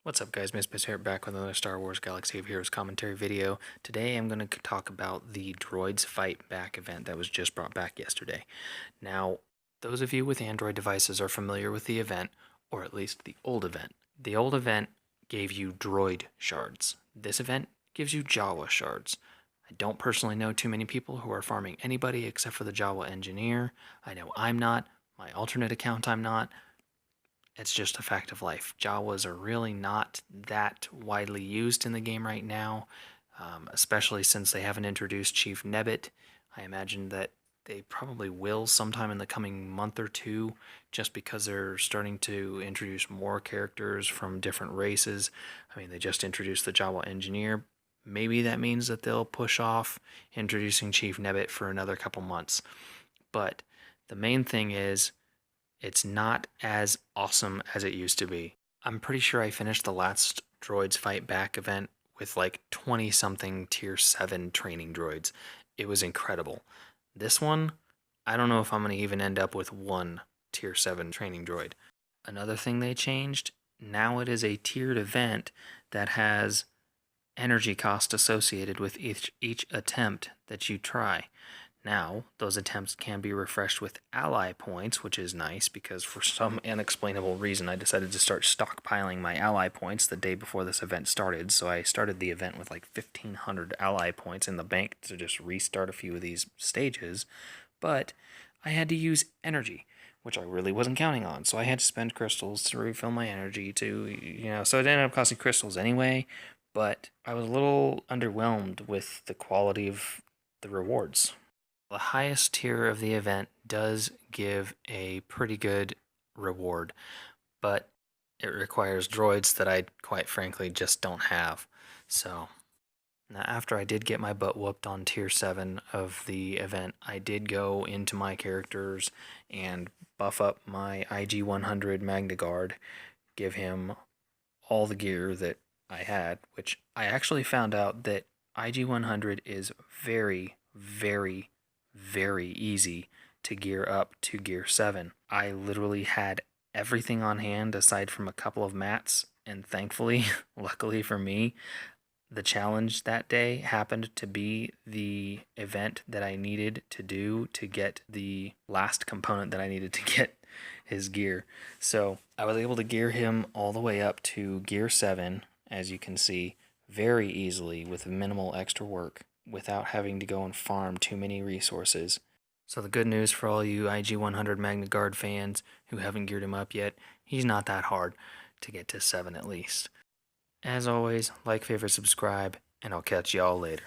What's up guys, Miss here back with another Star Wars Galaxy of Heroes commentary video. Today I'm going to talk about the Droids Fight Back event that was just brought back yesterday. Now, those of you with Android devices are familiar with the event, or at least the old event. The old event gave you Droid shards. This event gives you Jawa shards. I don't personally know too many people who are farming anybody except for the Jawa engineer. I know I'm not. My alternate account I'm not. It's just a fact of life. Jawas are really not that widely used in the game right now, especially since they haven't introduced Chief Nebbit. I imagine that they probably will sometime in the coming month or two, just because they're starting to introduce more characters from different races. I mean, they just introduced the Jawa Engineer. Maybe that means that they'll push off introducing Chief Nebbit for another couple months. But the main thing is, it's not as awesome as it used to be. I'm pretty sure I finished the last Droids Fight Back event with like 20-something tier 7 training droids. It was incredible. This one, I don't know if I'm going to even end up with one tier 7 training droid. Another thing they changed, now it is a tiered event that has energy cost associated with each attempt that you try. Now, those attempts can be refreshed with ally points, which is nice because for some unexplainable reason I decided to start stockpiling my ally points the day before this event started. So I started the event with like 1,500 ally points in the bank to just restart a few of these stages. But I had to use energy, which I really wasn't counting on. So I had to spend crystals to refill my energy so it ended up costing crystals anyway. But I was a little underwhelmed with the quality of the rewards. The highest tier of the event does give a pretty good reward, but it requires droids that I, quite frankly, just don't have. So, now after I did get my butt whooped on tier 7 of the event, I did go into my characters and buff up my IG-100 Magna Guard, give him all the gear that I had, which I actually found out that IG-100 is very, very easy to gear up to gear 7. I literally had everything on hand aside from a couple of mats, and thankfully, luckily for me, the challenge that day happened to be the event that I needed to do to get the last component that I needed to get his gear. So I was able to gear him all the way up to gear 7, as you can see, very easily with minimal extra work, without having to go and farm too many resources. So the good news for all you IG-100 Magna Guard fans who haven't geared him up yet, he's not that hard to get to 7 at least. As always, like, favorite, subscribe, and I'll catch y'all later.